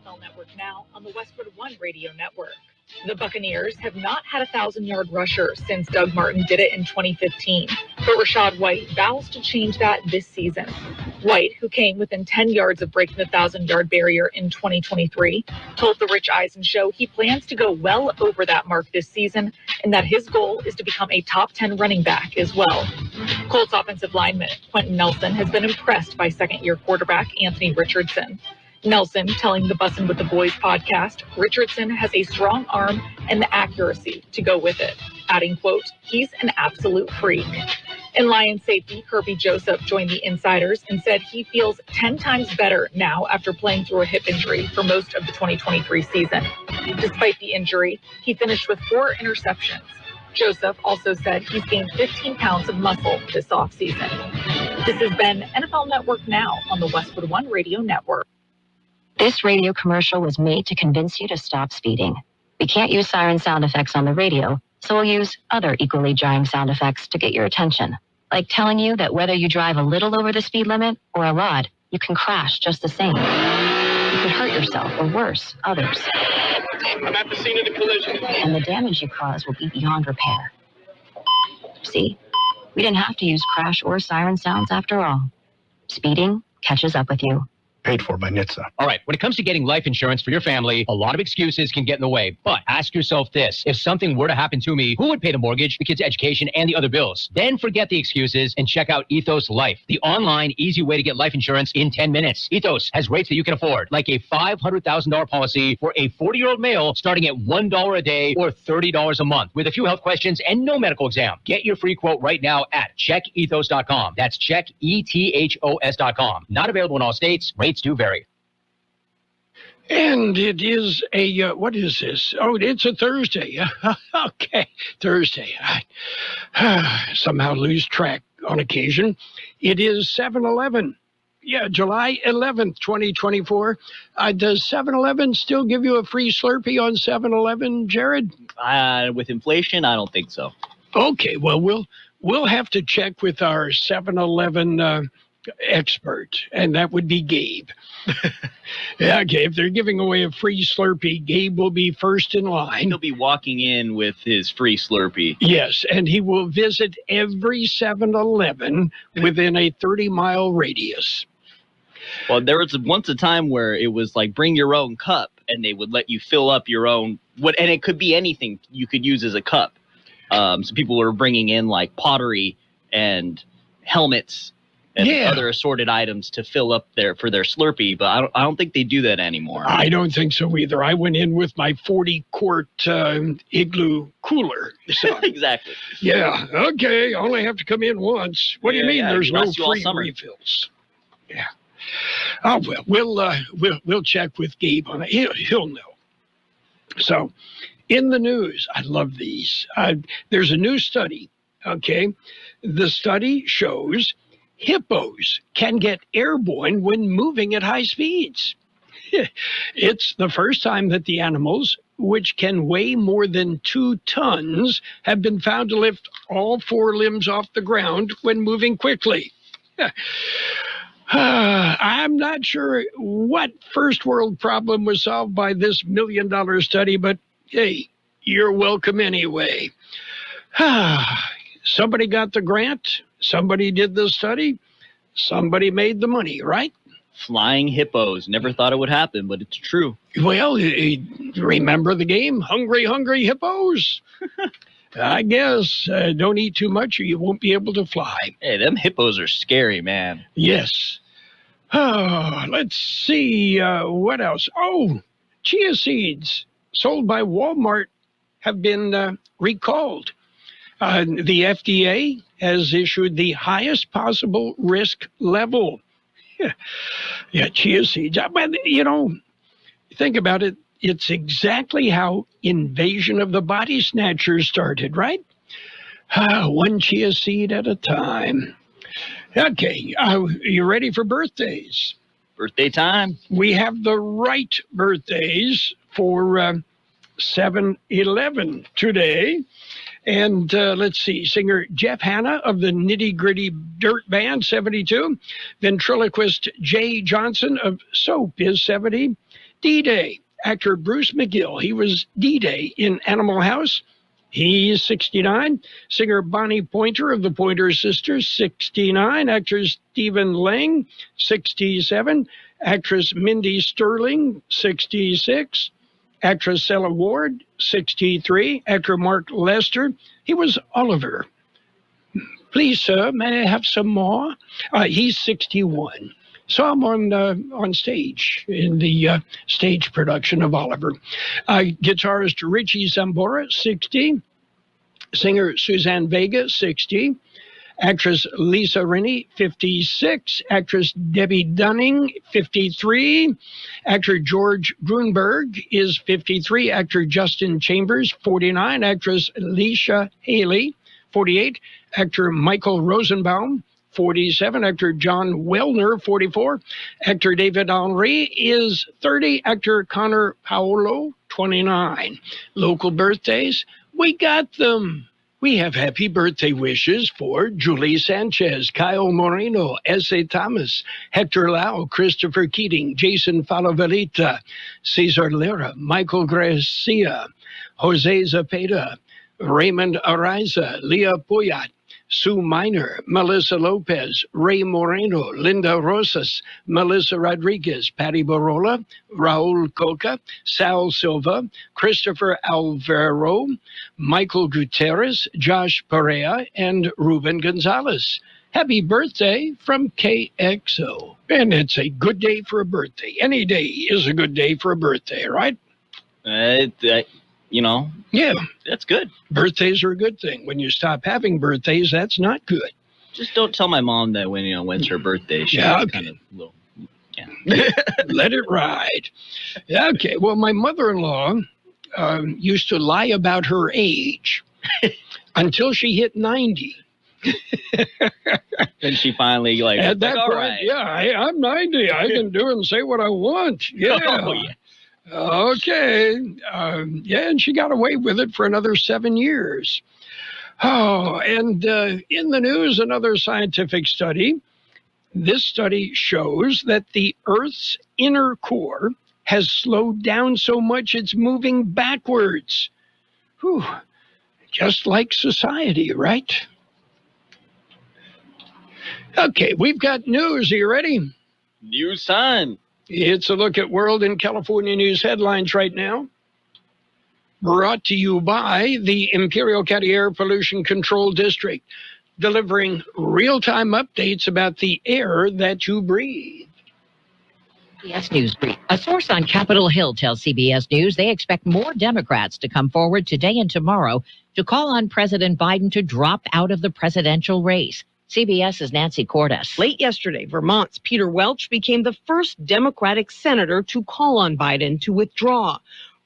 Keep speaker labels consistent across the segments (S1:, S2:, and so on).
S1: NFL Network now on the Westwood One Radio Network. The Buccaneers have not had a 1,000-yard rusher since Doug Martin did it in 2015, but Rachaad White vows to change that this season. White, who came within 10 yards of breaking the 1,000-yard barrier in 2023, told the Rich Eisen show he plans to go well over that mark this season and that his goal is to become a top 10 running back as well. Colts offensive lineman Quentin Nelson has been impressed by second-year quarterback Anthony Richardson. Nelson telling the Bussin' with the Boys podcast, Richardson has a strong arm and the accuracy to go with it, adding, quote, he's an absolute freak. And Lions safety Kirby Joseph joined the Insiders and said he feels 10 times better now after playing through a hip injury for most of the 2023 season. Despite the injury, he finished with 4 interceptions. Joseph also said he's gained 15 pounds of muscle this offseason. This has been NFL Network Now on the Westwood One Radio Network.
S2: This radio commercial was made to convince you to stop speeding. We can't use siren sound effects on the radio, so we'll use other equally jarring sound effects to get your attention. Like telling you that whether you drive a little over the speed limit or a lot, you can crash just the same. You could hurt yourself or worse, others.
S3: I'm at the scene of the collision.
S2: And the damage you cause will be beyond repair. See? We didn't have to use crash or siren sounds after all. Speeding catches up with you.
S4: Paid for by NHTSA.
S5: All right, when it comes to getting life insurance for your family, a lot of excuses can get in the way. But ask yourself this. If something were to happen to me, who would pay the mortgage, the kids' education, and the other bills? Then forget the excuses and check out Ethos Life, the online, easy way to get life insurance in 10 minutes. Ethos has rates that you can afford, like a $500,000 policy for a 40-year-old male starting at $1 a day or $30 a month, with a few health questions and no medical exam. Get your free quote right now at checkethos.com. That's checkethos.com. Not available in all states. Rates do vary.
S6: And it is a, what is this? Oh, it's a Thursday. Okay, Thursday. I somehow lose track on occasion. It is 7-Eleven. Yeah, July 11th, 2024. Does 7-Eleven still give you a free Slurpee on 7-Eleven, Jared?
S7: With inflation, I don't think so.
S6: Okay, well, we'll have to check with our 7-Eleven expert, and that would be Gabe. Yeah, okay, if they're giving away a free Slurpee, Gabe will be first in line.
S7: He'll be walking in with his free Slurpee.
S6: Yes, and he will visit every 7-Eleven within a 30-mile radius.
S7: Well, there was once a time where it was like bring your own cup, and they would let you fill up your own, and it could be anything you could use as a cup. So people were bringing in like pottery and helmets and other assorted items to fill up for their Slurpee, but I don't think they do that anymore.
S6: I don't think so either. I went in with my 40-quart Igloo cooler. So.
S7: Exactly.
S6: Yeah, okay, I only have to come in once. What do you mean there's no free refills? Yeah. Oh, well, we'll check with Gabe on it. He'll know. So, in the news, I love these. There's a new study, okay? The study shows hippos can get airborne when moving at high speeds. It's the first time that the animals, which can weigh more than 2 tons, have been found to lift all 4 limbs off the ground when moving quickly. I'm not sure what first world problem was solved by this $1 million study, but hey, you're welcome anyway. Somebody got the grant. Somebody did the study. Somebody made the money, right?
S7: Flying hippos. Never thought it would happen, but it's true.
S6: Well, remember the game? Hungry, hungry hippos? I guess. Don't eat too much or you won't be able to fly.
S7: Hey, them hippos are scary, man.
S6: Yes. Let's see. What else? Oh, chia seeds sold by Walmart have been recalled. The FDA has issued the highest possible risk level. Yeah, chia seeds. But, think about it. It's exactly how Invasion of the Body Snatchers started, right? One chia seed at a time. Okay, you ready for birthdays?
S7: Birthday time.
S6: We have the right birthdays for 7-11 today. And let's see, singer Jeff Hanna of the Nitty Gritty Dirt Band, 72. Ventriloquist Jay Johnson of Soap is 70. D-Day, actor Bruce McGill. He was D-Day in Animal House. He's 69. Singer Bonnie Pointer of the Pointer Sisters, 69. Actor Stephen Lang, 67. Actress Mindy Sterling, 66. Actress Stella Ward, 63. Actor Mark Lester. He was Oliver. Please, sir, may I have some more? He's 61. Saw him on stage in the stage production of Oliver. Guitarist Richie Zambora, 60. Singer Suzanne Vega, 60. Actress Lisa Rennie, 56. Actress Debbie Dunning, 53. Actor George Grunberg is 53. Actor Justin Chambers, 49. Actress Leisha Haley, 48. Actor Michael Rosenbaum, 47. Actor John Wellner, 44. Actor David Henry is 30. Actor Connor Paolo, 29. Local birthdays, we got them. We have happy birthday wishes for Julie Sanchez, Kyle Moreno, S.A. Thomas, Hector Lau, Christopher Keating, Jason Falavelita, Cesar Lera, Michael Gracia, Jose Zapeta, Raymond Ariza, Leah Puyat, Sue Miner, Melissa Lopez, Ray Moreno, Linda Rosas, Melissa Rodriguez, Patty Barola, Raul Coca, Sal Silva, Christopher Alvaro, Michael Gutierrez, Josh Perea, and Ruben Gonzalez. Happy birthday from KXO. And it's a good day for a birthday. Any day is a good day for a birthday, right?
S7: Yeah, that's good.
S6: Birthdays are a good thing. When you stop having birthdays, that's not good.
S7: Just don't tell my mom that when it's her birthday. She's kind of little.
S6: Yeah. Let it ride. Okay. Well, my mother-in-law used to lie about her age until she hit 90.
S7: Then she finally
S6: at that point,
S7: right.
S6: Yeah, I'm 90. I can do and say what I want. Yeah.
S7: Oh, yeah.
S6: Okay. And she got away with it for another 7 years. Oh, and in the news, another scientific study. This study shows that the Earth's inner core has slowed down so much it's moving backwards. Whew. Just like society, right? Okay, we've got news. Are you ready?
S7: News time.
S6: It's a look at World and California news headlines right now. Brought to you by the Imperial County Air Pollution Control District, delivering real-time updates about the air that you breathe.
S4: CBS News Brief. A source on Capitol Hill tells CBS News they expect more Democrats to come forward today and tomorrow to call on President Biden to drop out of the presidential race. CBS's Nancy Cordes.
S8: Late yesterday, Vermont's Peter Welch became the first Democratic senator to call on Biden to withdraw.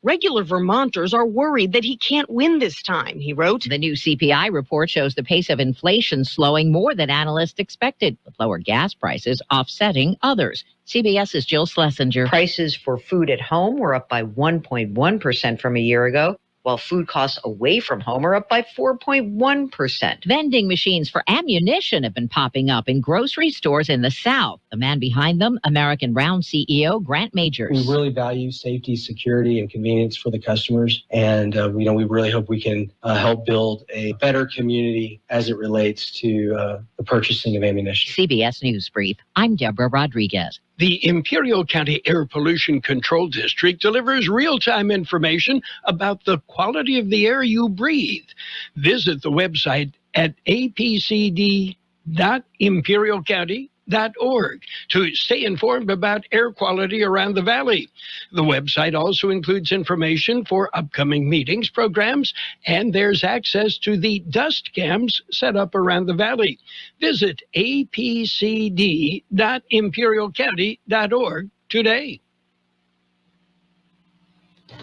S8: Regular Vermonters are worried that he can't win this time, he wrote.
S4: The new CPI report shows the pace of inflation slowing more than analysts expected, with lower gas prices offsetting others. CBS's Jill Schlesinger.
S9: Prices for food at home were up by 1.1% from a year ago, while food costs away from home are up by 4.1%.
S4: Vending machines for ammunition have been popping up in grocery stores in the South. The man behind them, American Round CEO Grant Majors.
S10: We really value safety, security, and convenience for the customers. And, we really hope we can help build a better community as it relates to the purchasing of ammunition.
S4: CBS News Brief. I'm Deborah Rodriguez.
S6: The Imperial County Air Pollution Control District delivers real-time information about the quality of the air you breathe. Visit the website at apcd.imperialcounty.org to stay informed about air quality around the valley. The website also includes information for upcoming meetings, programs, and there's access to the dust cams set up around the valley. Visit apcd.imperialcounty.org today.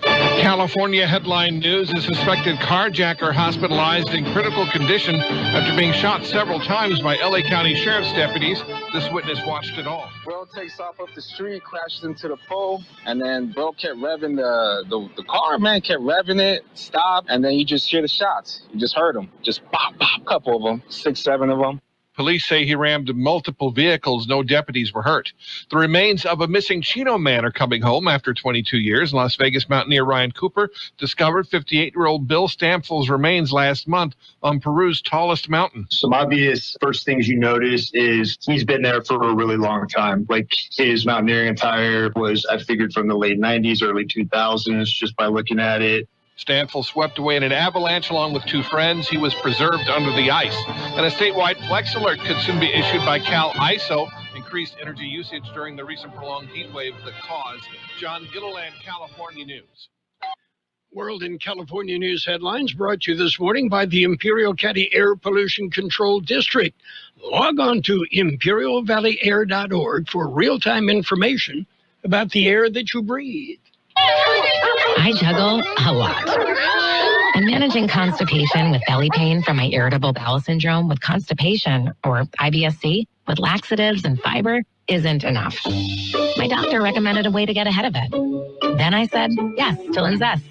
S11: California headline news: a suspected carjacker hospitalized in critical condition after being shot several times by LA County Sheriff's deputies. This witness watched it all.
S12: Bro takes off up the street, crashes into the pole, and then bro kept revving the car, man, kept revving it, stopped, and then you just hear the shots. You just heard them. Just pop, pop, couple of them, 6, 7 of them.
S11: Police say he rammed multiple vehicles. No deputies were hurt. The remains of a missing Chino man are coming home after 22 years. Las Vegas mountaineer Ryan Cooper discovered 58-year-old Bill Stampfl's remains last month on Peru's tallest mountain.
S13: Some obvious first things you notice is he's been there for a really long time. Like his mountaineering attire was, I figured, from the late 90s, early 2000s, just by looking at it.
S11: Stampfl swept away in an avalanche along with two friends. He was preserved under the ice. And a statewide flex alert could soon be issued by Cal ISO. Increased energy usage during the recent prolonged heat wave that caused. John Gilliland, California News.
S6: World in California News headlines brought to you this morning by the Imperial County Air Pollution Control District. Log on to imperialvalleyair.org for real-time information about the air that you breathe.
S2: I juggle a lot. And managing constipation with belly pain from my irritable bowel syndrome with constipation, or IBS-C, with laxatives and fiber isn't enough. My doctor recommended a way to get ahead of it. Then I said yes to Linzess.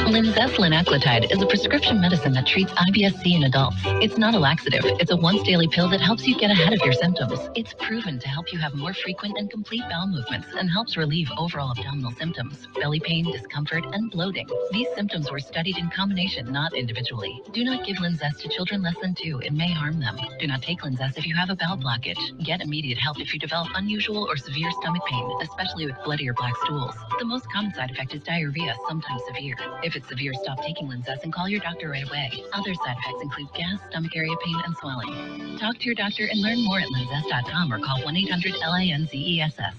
S2: Linzess linaclotide is a prescription medicine that treats IBS-C in adults. It's not a laxative. It's a once-daily pill that helps you get ahead of your symptoms. It's proven to help you have more frequent and complete bowel movements and helps relieve overall abdominal symptoms, belly pain, discomfort, and bloating. These symptoms were studied in combination, not individually. Do not give Linzess to children less than 2. It may harm them. Do not take Linzess if you have a bowel blockage. Get immediate help if you develop unusual or severe stomach pain, especially with bloody or black stools. The most common side effect is diarrhea, sometimes severe. If it's severe, stop taking Linzess and call your doctor right away. Other side effects include gas, stomach area pain, and swelling. Talk to your doctor and learn more at linzess.com or call 1-800-LINZESS.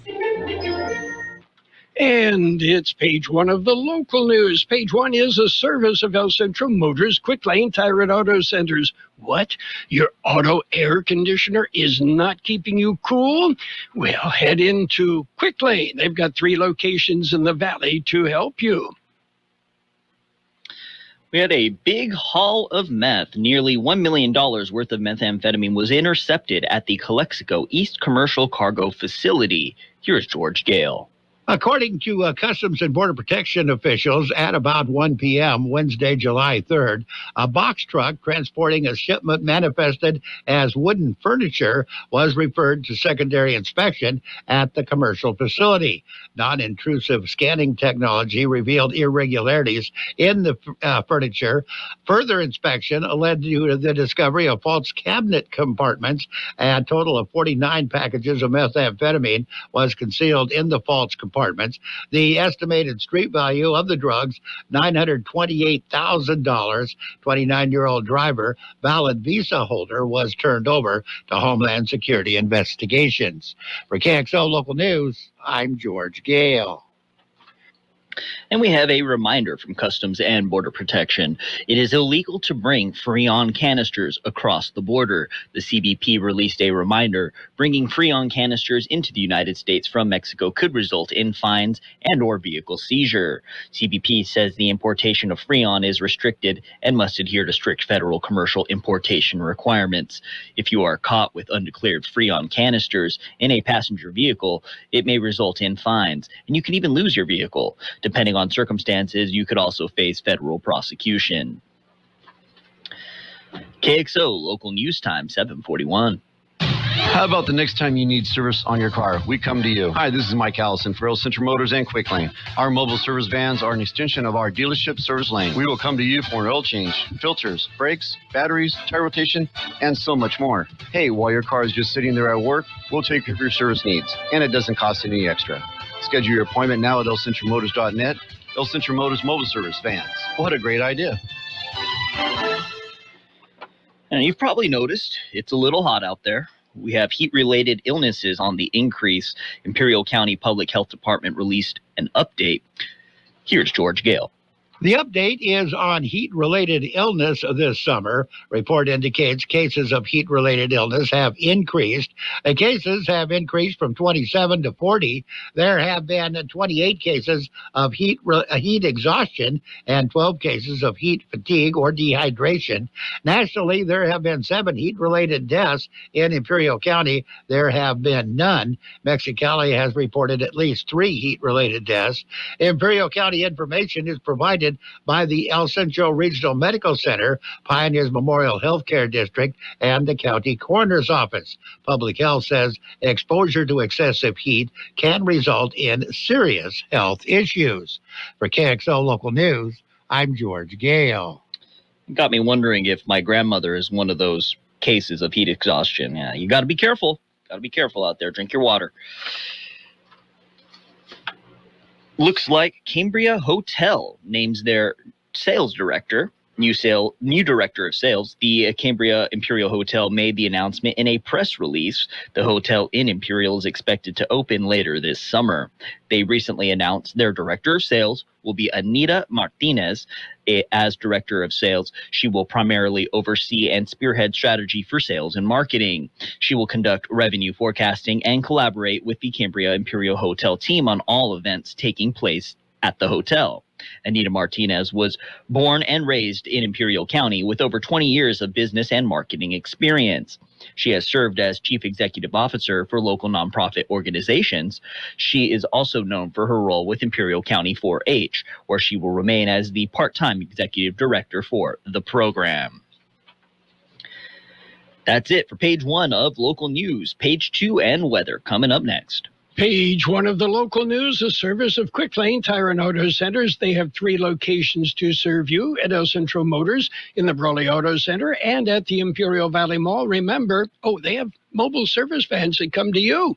S6: And it's page one of the local news. Page one is a service of El Centro Motors Quick Lane Tire and Auto Centers. What? Your auto air conditioner is not keeping you cool? Well, head into Quick Lane. They've got 3 locations in the valley to help you.
S7: We had a big haul of meth. Nearly $1 million worth of methamphetamine was intercepted at the Calexico East Commercial Cargo Facility. Here's George Gale.
S14: According to Customs and Border Protection officials, at about 1 p.m. Wednesday, July 3rd, a box truck transporting a shipment manifested as wooden furniture was referred to secondary inspection at the commercial facility. Non-intrusive scanning technology revealed irregularities in the furniture. Further inspection led to the discovery of false cabinet compartments. A total of 49 packages of methamphetamine was concealed in the false compartments. The estimated street value of the drugs, $928,000. 29-year-old driver, valid visa holder, was turned over to Homeland Security investigations. For Kxo Local News, I'm George Gale.
S7: And we have a reminder from Customs and Border Protection. It is illegal to bring Freon canisters across the border. The CBP released a reminder. Bringing Freon canisters into the United States from Mexico could result in fines and or vehicle seizure. CBP says the importation of Freon is restricted and must adhere to strict federal commercial importation requirements. If you are caught with undeclared Freon canisters in a passenger vehicle, it may result in fines, and you can even lose your vehicle. Depending on circumstances, you could also face federal prosecution. KXO Local News Time, 7:41.
S15: How about the next time you need service on your car? We come to you. Hi, this is Mike Allison for Real Centro Motors and Quick Lane. Our mobile service vans are an extension of our dealership service lane. We will come to you for an oil change, filters, brakes, batteries, tire rotation, and so much more. Hey, while your car is just sitting there at work, we'll take care of your service needs, and it doesn't cost any extra. Schedule your appointment now at elcentromotors.net. El Centro Motors Mobile Service Vans. What a great idea.
S7: And you've probably noticed it's a little hot out there. We have heat-related illnesses on the increase. Imperial County Public Health Department released an update. Here's George Gale.
S14: The update is on heat-related illness this summer. Report indicates cases of heat-related illness have increased. The cases have increased from 27 to 40. There have been 28 cases of heat exhaustion and 12 cases of heat fatigue or dehydration. Nationally, there have been 7 heat-related deaths. In Imperial County, there have been none. Mexicali has reported at least 3 heat-related deaths. Imperial County information is provided operated by the El Centro Regional Medical Center, Pioneers Memorial Healthcare District, and the County Coroner's Office. Public Health says exposure to excessive heat can result in serious health issues. For KXO Local News, I'm George Gale.
S7: Got me wondering if my grandmother is one of those cases of heat exhaustion. Yeah, you got to be careful. Got to be careful out there. Drink your water. Looks like Cambria Hotel names their sales director, new director of sales. The Cambria Imperial Hotel made the announcement in a press release. The hotel in Imperial is expected to open later this summer. They recently announced their director of sales will be Anita Martinez. As director of sales, she will primarily oversee and spearhead strategy for sales and marketing. She will conduct revenue forecasting and collaborate with the Cambria Imperial Hotel team on all events taking place at the hotel. Anita Martinez was born and raised in Imperial County with over 20 years of business and marketing experience. She has served as chief executive officer for local nonprofit organizations. She is also known for her role with Imperial County 4-H, where she will remain as the part-time executive director for the program. That's it for page 1 of local news. Page 2 and weather coming up next.
S6: Page 1 of the local news, a service of Quick Lane Tire and Auto Centers. They have 3 locations to serve you at El Centro Motors, in the Brawley Auto Center, and at the Imperial Valley Mall. Remember, they have mobile service vans that come to you.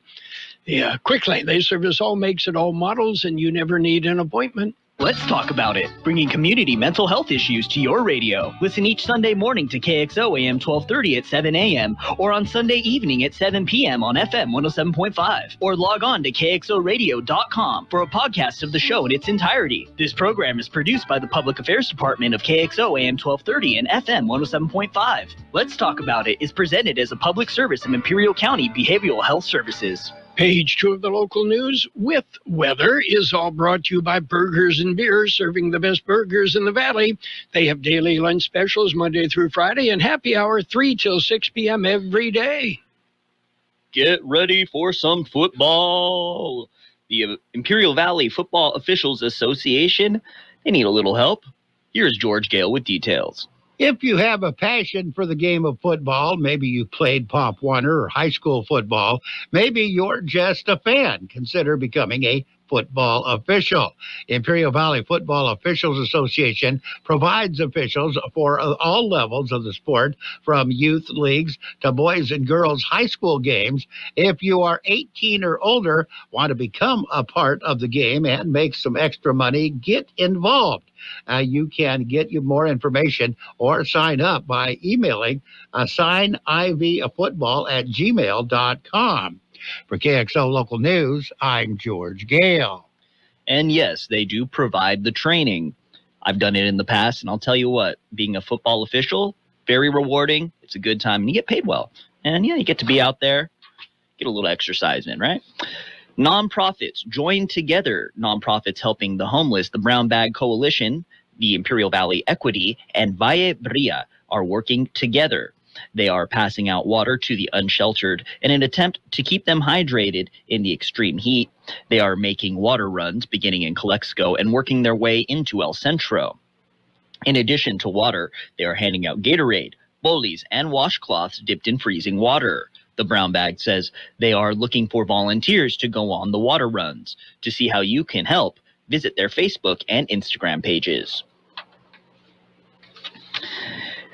S6: Yeah, Quick Lane, they service all makes and all models, and you never need an appointment.
S16: Let's talk about it. Bringing community mental health issues to your radio. Listen each Sunday morning to KXO AM 1230 at 7 a.m. or on Sunday evening at 7 p.m. on FM 107.5. Or log on to KXORadio.com for a podcast of the show in its entirety. This program is produced by the Public Affairs Department of KXO AM 1230 and FM 107.5. Let's Talk About It is presented as a public service of Imperial County Behavioral Health Services.
S6: Page 2 of the local news with weather is all brought to you by Burgers and Beer, serving the best burgers in the valley. They have daily lunch specials Monday through Friday and happy hour 3 till 6 p.m. every day.
S7: Get ready for some football. The Imperial Valley Football Officials Association, they need a little help. Here's George Gale with details.
S14: If you have a passion for the game of football, maybe you played Pop Warner or high school football, maybe you're just a fan, consider becoming a football official. Imperial Valley Football Officials Association provides officials for all levels of the sport, from youth leagues to boys and girls high school games. If you are 18 or older, want to become a part of the game and make some extra money, get involved. You can get you more information or sign up by emailing signivfootball@gmail.com. For KXO Local News, I'm George Gale.
S7: And yes, they do provide the training. I've done it in the past, and I'll tell you what, being a football official, very rewarding. It's a good time, and you get paid well. And yeah, you get to be out there, get a little exercise in, right? Nonprofits join together. Nonprofits helping the homeless, the Brown Bag Coalition, the Imperial Valley Equity, and Valle Bria are working together. They are passing out water to the unsheltered in an attempt to keep them hydrated in the extreme heat. They are making water runs beginning in Kxo and working their way into El Centro. In addition to water, they are handing out Gatorade, Oldies, and washcloths dipped in freezing water. The Brown Bag says they are looking for volunteers to go on the water runs. To see how you can help, visit their Facebook and Instagram pages.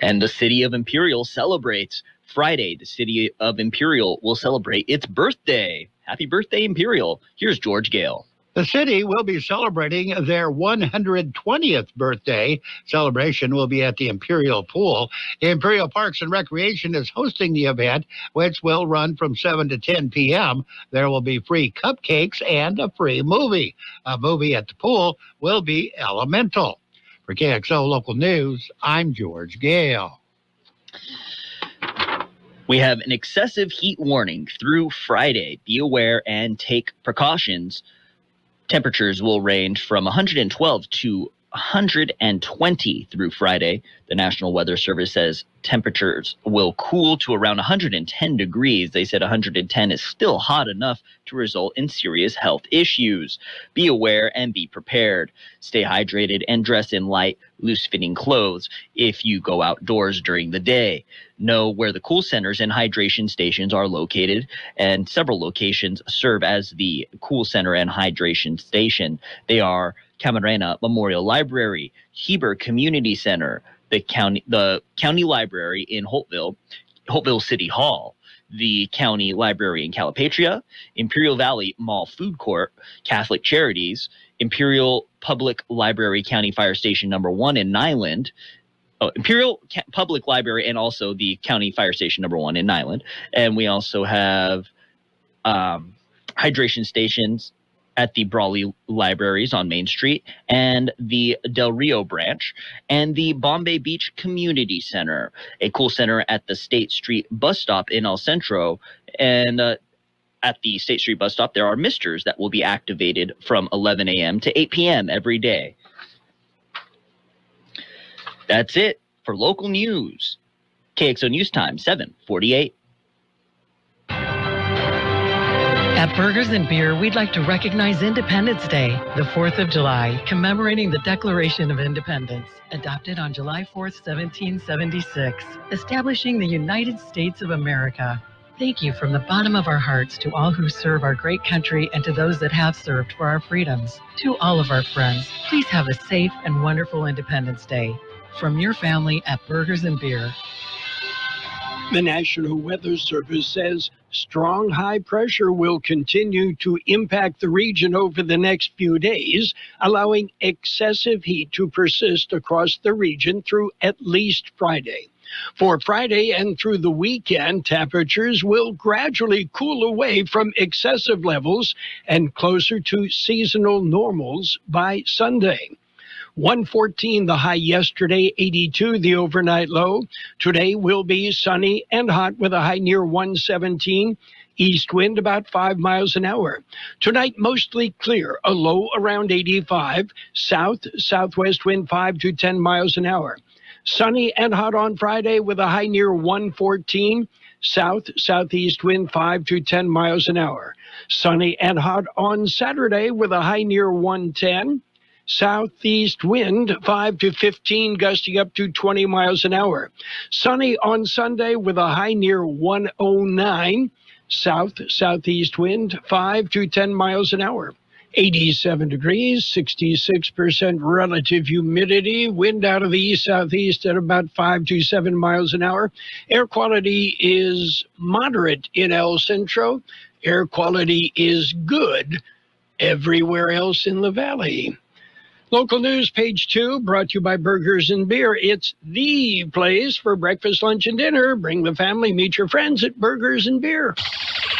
S7: And the city of Imperial celebrates. Friday, the city of Imperial will celebrate its birthday. Happy birthday, Imperial. Here's George Gale.
S14: The city will be celebrating their 120th birthday. Celebration will be at the Imperial Pool. Imperial Parks and Recreation is hosting the event, which will run from 7 to 10 p.m. There will be free cupcakes and a free movie. A movie at the pool will be Elemental. For KXO Local News, I'm George Gale.
S7: We have an excessive heat warning through Friday. Be aware and take precautions. Temperatures will range from 112 to 120 through Friday. The National Weather Service says temperatures will cool to around 110 degrees. They said 110 is still hot enough to result in serious health issues. Be aware and be prepared. Stay hydrated and dress in light, loose-fitting clothes if you go outdoors during the day. Know where the cool centers and hydration stations are located, and several locations serve as the cool center and hydration station. They are Camarena Memorial Library, Heber Community Center, the county library in Holtville City Hall, the county library in Calipatria, Imperial Valley Mall Food Court, Catholic Charities, Imperial Public Library County Fire Station number 1 in Nyland, Imperial Public Library, and also the County Fire Station number 1 in Nyland. And we also have hydration stations at the Brawley Libraries on Main Street and the Del Rio branch, and the Bombay Beach Community Center, a cool center at the State Street bus stop in El Centro. And at the State Street bus stop, there are misters that will be activated from 11 a.m. to 8 p.m. every day. That's it for local news. KXO News Time, 7:48.
S17: At Burgers and Beer, we'd like to recognize Independence Day, the 4th of July, commemorating the Declaration of Independence, adopted on July 4th, 1776, establishing the United States of America. Thank you from the bottom of our hearts to all who serve our great country and to those that have served for our freedoms. To all of our friends, please have a safe and wonderful Independence Day. From your family at Burgers and Beer.
S6: The National Weather Service says strong high pressure will continue to impact the region over the next few days, allowing excessive heat to persist across the region through at least Friday. For Friday and through the weekend, temperatures will gradually cool away from excessive levels and closer to seasonal normals by Sunday. 114 the high yesterday, 82 the overnight low. Today will be sunny and hot with a high near 117. East wind about 5 miles an hour. Tonight mostly clear, a low around 85. Southwest wind 5 to 10 miles an hour. Sunny and hot on Friday with a high near 114. Southeast wind 5 to 10 miles an hour. Sunny and hot on Saturday with a high near 110. Southeast wind 5 to 15, gusting up to 20 miles an hour. Sunny on Sunday with a high near 109. Southeast wind 5 to 10 miles an hour. 87 degrees, 66% relative humidity, wind out of the east-southeast at about 5 to 7 miles an hour. Air quality is moderate in El Centro. Air quality is good everywhere else in the valley. Local news, page 2, brought to you by Burgers and Beer. It's the place for breakfast, lunch, and dinner. Bring the family, meet your friends at Burgers and Beer.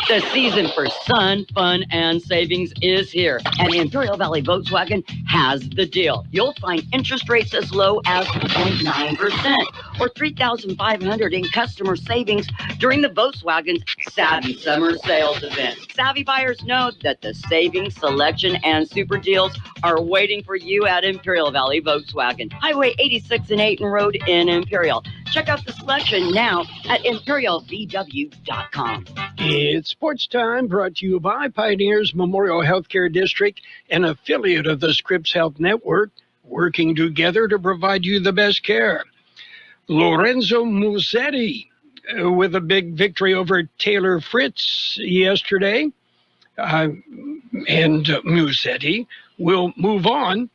S18: The season for sun, fun, and savings is here, and Imperial Valley Volkswagen has the deal. You'll find interest rates as low as 0.9% or $3,500 in customer savings during the Volkswagen's Savvy Summer Sales event. Savvy buyers know that the savings, selection, and super deals are waiting for you at Imperial Valley Volkswagen, Highway 86 and 8 Road in Imperial. Check out the selection now at ImperialVW.com.
S6: It's Sports Time, brought to you by Pioneers Memorial Healthcare District, an affiliate of the Scripps Health Network, working together to provide you the best care. Lorenzo Musetti with a big victory over Taylor Fritz yesterday. And Musetti will move on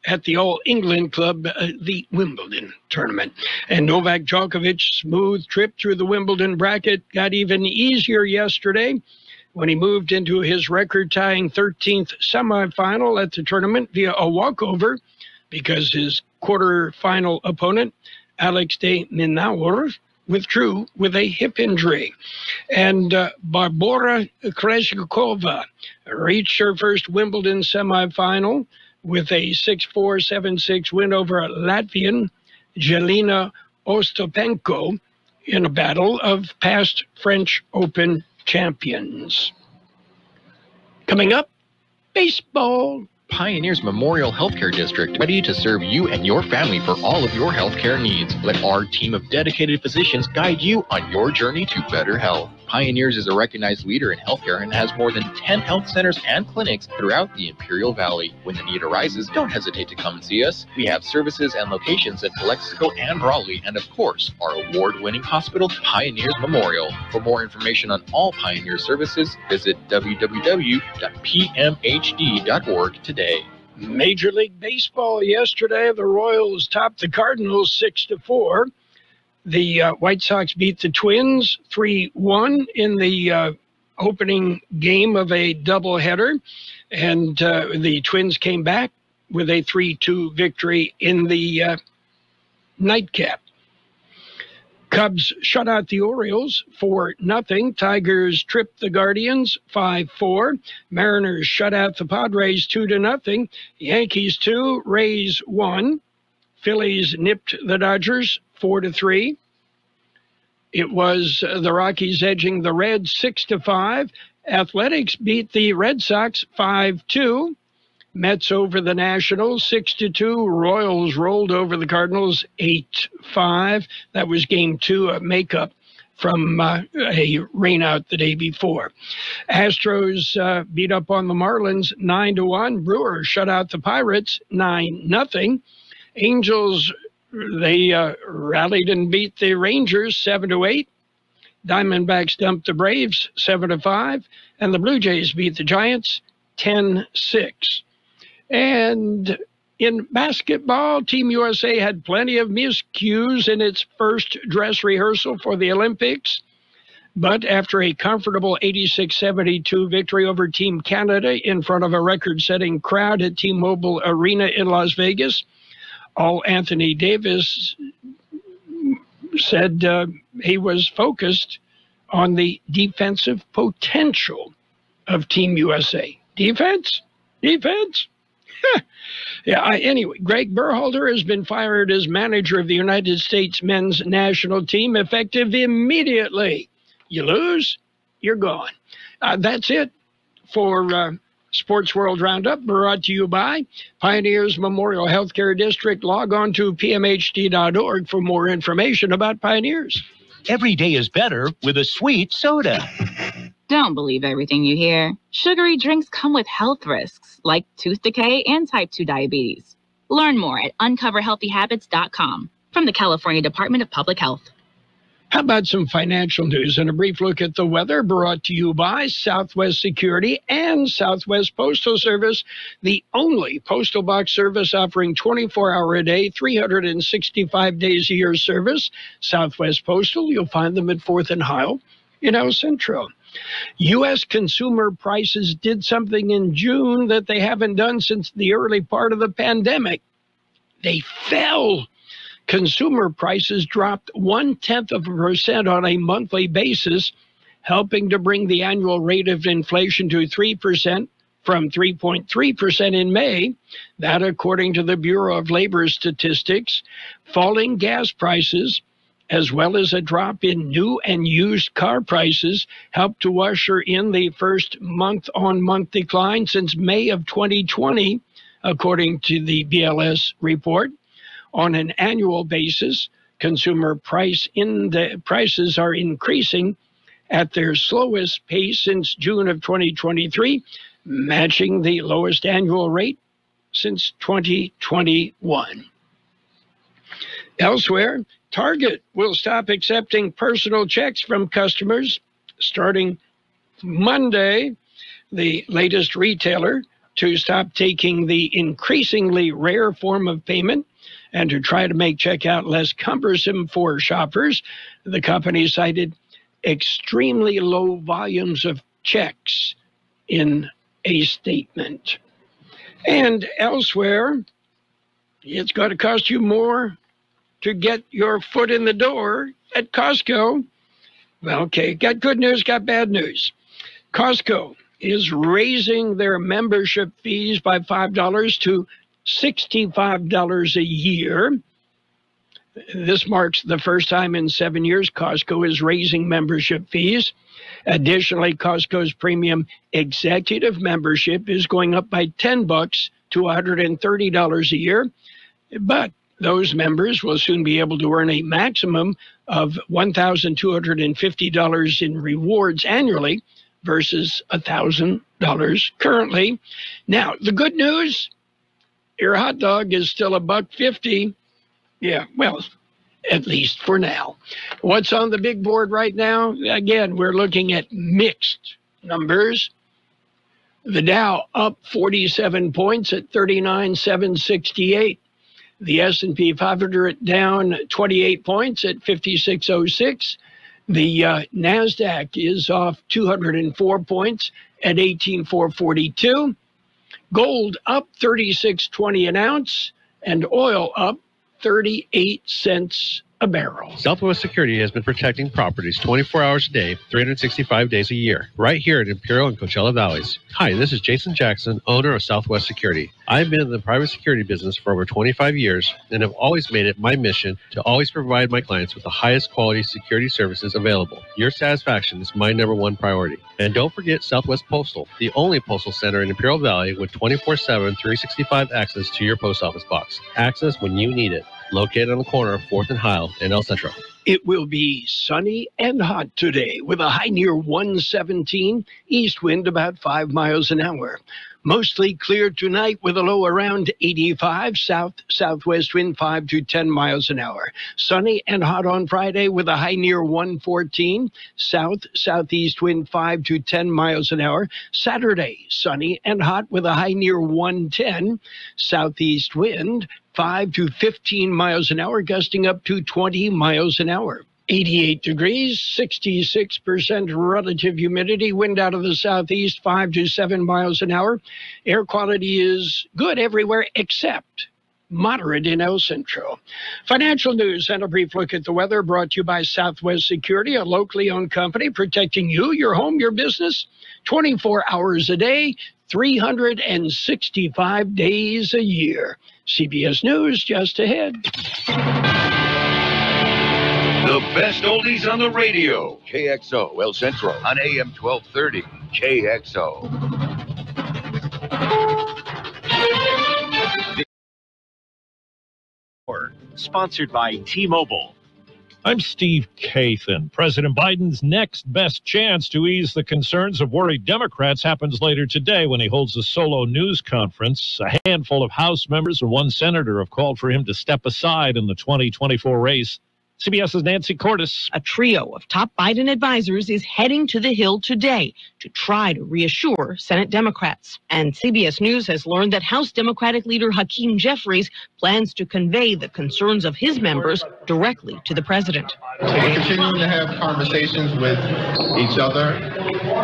S6: at the All-England Club, the Wimbledon tournament. And Novak Djokovic's smooth trip through the Wimbledon bracket got even easier yesterday when he moved into his record-tying 13th semifinal at the tournament via a walkover because his quarterfinal opponent, Alex de Minaur, withdrew with a hip injury. And Barbora Krejcikova reached her first Wimbledon semifinal with a 6-4, 7-6 win over Latvian Jelena Ostapenko in a battle of past French Open champions. Coming up, baseball.
S19: Pioneers Memorial Healthcare District, ready to serve you and your family for all of your healthcare needs. Let our team of dedicated physicians guide you on your journey to better health. Pioneers is a recognized leader in healthcare and has more than 10 health centers and clinics throughout the Imperial Valley. When the need arises, don't hesitate to come and see us. We have services and locations at Calexico and Raleigh, and of course, our award-winning hospital, Pioneers Memorial. For more information on all Pioneer services, visit www.pmhd.org today.
S6: Major League Baseball yesterday, the Royals topped the Cardinals 6-4. The White Sox beat the Twins 3-1 in the opening game of a doubleheader, and the Twins came back with a 3-2 victory in the nightcap. Cubs shut out the Orioles 4-0. Tigers tripped the Guardians 5-4. Mariners shut out the Padres 2-0. Yankees 2, Rays 1. Phillies nipped the Dodgers 4-3. It was the Rockies edging the Reds 6-5. Athletics beat the Red Sox 5-2. Mets over the Nationals 6-2. Royals rolled over the Cardinals 8-5. That was game 2, a makeup from a rainout the day before. Astros beat up on the Marlins 9-1. Brewers shut out the Pirates 9-0. Angels, they rallied and beat the Rangers 7-8. Diamondbacks dumped the Braves 7-5. And the Blue Jays beat the Giants 10-6. And in basketball, Team USA had plenty of miscues in its first dress rehearsal for the Olympics. But after a comfortable 86-72 victory over Team Canada in front of a record-setting crowd at T-Mobile Arena in Las Vegas, all Anthony Davis said he was focused on the defensive potential of Team USA. Defense? Anyway, Greg Berhalter has been fired as manager of the United States men's national team effective immediately. You lose, you're gone. That's it for Sports World Roundup, brought to you by Pioneers Memorial Healthcare District. Log on to pmhd.org for more information about Pioneers.
S20: Every day is better with a sweet soda.
S21: Don't believe everything you hear. Sugary drinks come with health risks, like tooth decay and type 2 diabetes. Learn more at uncoverhealthyhabits.com from the California Department of Public Health.
S6: How about some financial news and a brief look at the weather, brought to you by Southwest Security and Southwest Postal Service, the only postal box service offering 24-hour-a-day, 365 days a year service. Southwest Postal, you'll find them at 4th and Heil in El Centro. U.S. consumer prices did something in June that they haven't done since the early part of the pandemic. They fell. Consumer prices dropped 0.1% on a monthly basis, helping to bring the annual rate of inflation to 3% from 3.3% in May. That, according to the Bureau of Labor Statistics. Falling gas prices, as well as a drop in new and used car prices, helped to usher in the first month-on-month decline since May of 2020, according to the BLS report. On an annual basis, consumer prices are increasing at their slowest pace since June of 2023, matching the lowest annual rate since 2021. Elsewhere, Target will stop accepting personal checks from customers starting Monday, the latest retailer to stop taking the increasingly rare form of payment and to try to make checkout less cumbersome for shoppers. The company cited extremely low volumes of checks in a statement. And elsewhere, it's going to cost you more to get your foot in the door at Costco. Well, okay, got good news, got bad news. Costco is raising their membership fees by $5 to $65 a year. This marks the first time in 7 years Costco is raising membership fees. Additionally, Costco's premium executive membership is going up by $10 to $130 a year. But those members will soon be able to earn a maximum of $1,250 in rewards annually versus $1,000 currently. Now, the good news, your hot dog is still $1.50. Yeah, well, at least for now. What's on the big board right now? Again, we're looking at mixed numbers. The Dow up 47 points at 39,768. The S&P 500 down 28 points at 5606. The NASDAQ is off 204 points at 18,442. Gold up 36.20 an ounce, and oil up 38 cents a barrel.
S1: Southwest Security has been protecting properties 24 hours a day, 365 days a year, right here in Imperial and Coachella Valleys. Hi, this is Jason Jackson, owner of Southwest Security. I've been in the private security business for over 25 years and have always made it my mission to always provide my clients with the highest quality security services available. Your satisfaction is my #1 priority. And don't forget Southwest Postal, the only postal center in Imperial Valley with 24/7, 365 access to your post office box. Access when you need it. Located on the corner of 4th and Heil in El Centro.
S6: It will be sunny and hot today with a high near 117, east wind about 5 miles an hour. Mostly clear tonight with a low around 85, southwest wind 5 to 10 miles an hour. Sunny and hot on Friday with a high near 114, southeast wind 5 to 10 miles an hour. Saturday, sunny and hot with a high near 110, southeast wind 5 to 15 miles an hour, gusting up to 20 miles an hour. 88 degrees, 66% relative humidity, wind out of the southeast, 5 to 7 miles an hour. Air quality is good everywhere except moderate in El Centro. Financial news and a brief look at the weather brought to you by Southwest Security, a locally owned company protecting you, your home, your business, 24 hours a day, 365 days a year. CBS News just ahead.
S22: The best oldies on the radio. KXO, El Centro, on AM 1230. KXO.
S20: Sponsored by T-Mobile. I'm Steve Kathan. President Biden's next best chance to ease the concerns of worried Democrats happens later today when he holds a solo news conference. A handful of House members and one senator have called for him to step aside in the 2024 race. CBS's Nancy Cordes.
S8: A trio of top Biden advisors is heading to the Hill today to try to reassure Senate Democrats. And CBS News has learned that House Democratic leader Hakeem Jeffries plans to convey the concerns of his members directly to the president.
S23: We're continuing to have conversations with each other,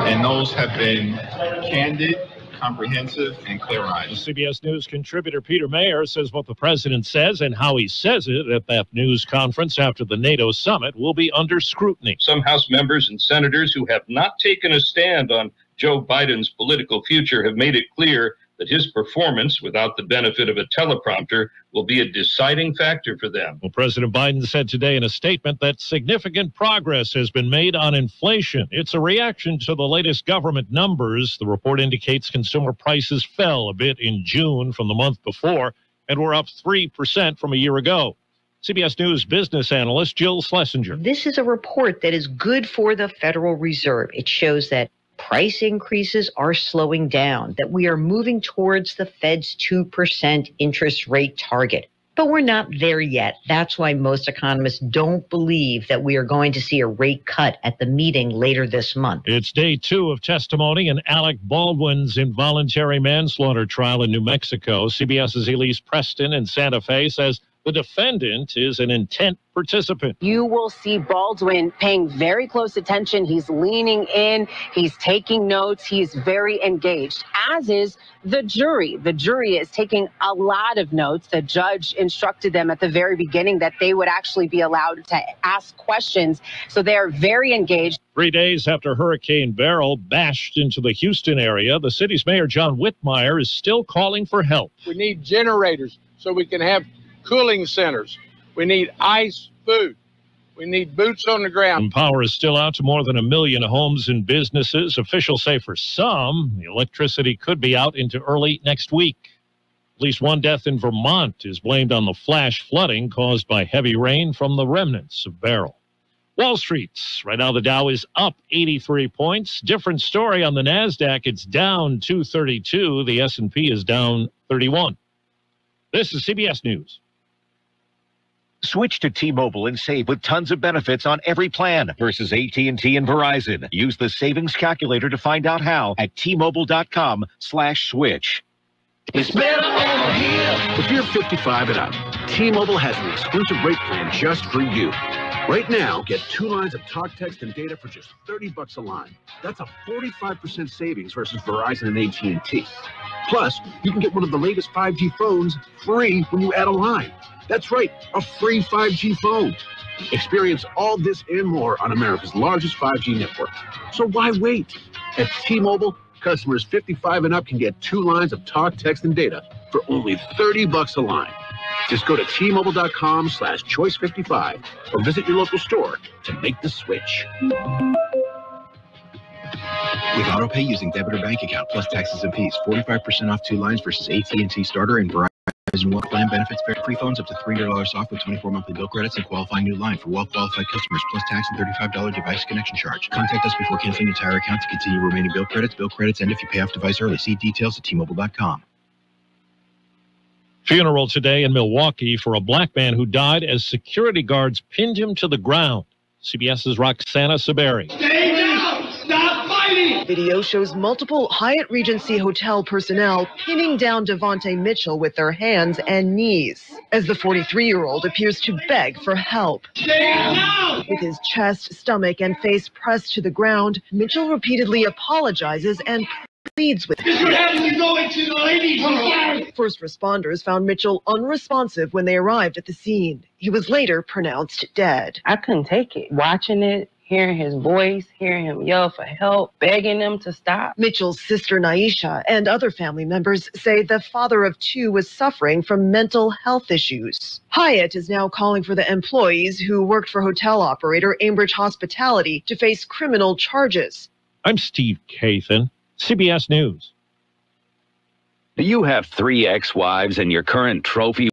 S23: and those have been candid, comprehensive, and clear-eyed.
S20: CBS News contributor Peter Mayer says what the president says and how he says it at that news conference after the NATO summit will be under scrutiny.
S24: Some House members and senators who have not taken a stand on Joe Biden's political future have made it clear that his performance, without the benefit of a teleprompter, will be a deciding factor for them.
S20: Well, President Biden said today in a statement that significant progress has been made on inflation. It's a reaction to the latest government numbers. The report indicates consumer prices fell a bit in June from the month before and were up 3% from a year ago. CBS News business analyst Jill Schlesinger.
S9: This is a report that is good for the Federal Reserve. It shows that price increases are slowing down, that we are moving towards the Fed's 2% interest rate target. But we're not there yet. That's why most economists don't believe that we are going to see a rate cut at the meeting later this month.
S20: It's day 2 of testimony in Alec Baldwin's involuntary manslaughter trial in New Mexico. CBS's Elise Preston in Santa Fe says the defendant is an intent participant.
S25: You will see Baldwin paying very close attention. He's leaning in. He's taking notes. He's very engaged, as is the jury. The jury is taking a lot of notes. The judge instructed them at the very beginning that they would actually be allowed to ask questions. So they are very engaged.
S20: 3 days after Hurricane Beryl bashed into the Houston area, the city's mayor, John Whitmire, is still calling for help.
S3: We need generators so we can have cooling centers. We need ice, food. We need boots on the ground.
S20: And power is still out to more than 1 million homes and businesses. Officials say for some, the electricity could be out into early next week. At least one death in Vermont is blamed on the flash flooding caused by heavy rain from the remnants of Beryl. Wall Street, right now the Dow is up 83 points. Different story on the NASDAQ. It's down 232. The S&P is down 31. This is CBS News.
S4: Switch to T-Mobile and save with tons of benefits on every plan versus AT&T and Verizon. Use the savings calculator to find out how at T-Mobile.com/switch.
S5: It's better over here. If you're 55 and up, T-Mobile has an exclusive rate plan just for you. Right now, get 2 lines of talk, text, and data for just $30 a line. That's a 45% savings versus Verizon and AT&T. Plus, you can get one of the latest 5G phones free when you add a line. That's right, a free 5G phone. Experience all this and more on America's largest 5G network. So why wait? At T-Mobile, customers 55 and up can get 2 lines of talk, text, and data for only $30 a line. Just go to T-Mobile.com/choice55 or visit your local store to make the switch.
S10: With AutoPay using debit or bank account plus taxes and fees, 45% off 2 lines versus AT&T Starter and Verizon Wealth Plan benefits. Free phones up to $300 off with 24 monthly bill credits and qualifying new line for well-qualified customers plus tax and $35 device connection charge. Contact us before canceling your entire account to continue remaining bill credits. Bill credits end if you pay off device early. See details at T-Mobile.com.
S20: Funeral today in Milwaukee for a black man who died as security guards pinned him to the ground. CBS's Roxana Saberi.
S12: Stay down! Stop fighting!
S13: Video shows multiple Hyatt Regency Hotel personnel pinning down Devontae Mitchell with their hands and knees as the 43-year-old appears to beg for help.
S12: Stay down!
S13: With his chest, stomach, and face pressed to the ground, Mitchell repeatedly apologizes and pleads with
S12: You have to go into the ladies' room.
S13: First responders found Mitchell unresponsive when they arrived at the scene. He was later pronounced dead.
S26: I couldn't take it. Watching it, hearing his voice, hearing him yell for help, begging them to stop.
S13: Mitchell's sister Naisha and other family members say the father of 2 was suffering from mental health issues. Hyatt is now calling for the employees who worked for hotel operator Ambridge Hospitality to face criminal charges.
S20: I'm Steve Kathan, CBS News.
S27: Do you have 3 ex-wives and your current trophy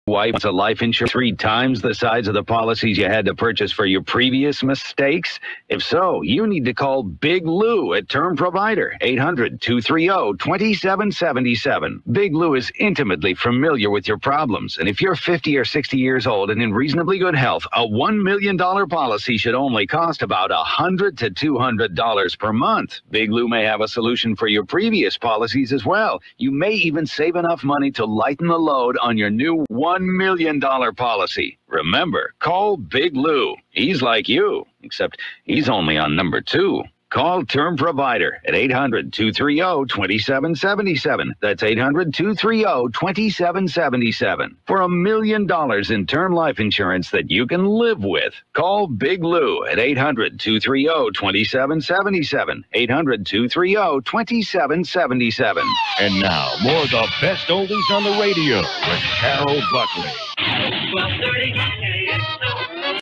S27: wife wants a life insurance 3 times the size of the policies you had to purchase for your previous mistakes? If so, you need to call Big Lou at Term Provider, 800-230-2777. Big Lou is intimately familiar with your problems, and if you're 50 or 60 years old and in reasonably good health, a $1 million policy should only cost about $100 to $200 per month. Big Lou may have a solution for your previous policies as well. You may even save enough money to lighten the load on your new $1 million policy. Remember, call Big Lou. He's like you, except he's only on number 2. Call Term Provider at 800-230-2777. That's 800-230-2777 for $1 million in term life insurance that you can live with. Call Big Lou at 800-230-2777. 800-230-2777.
S22: And now, more of the best oldies on the radio with Carroll Buckley.
S12: 12:30.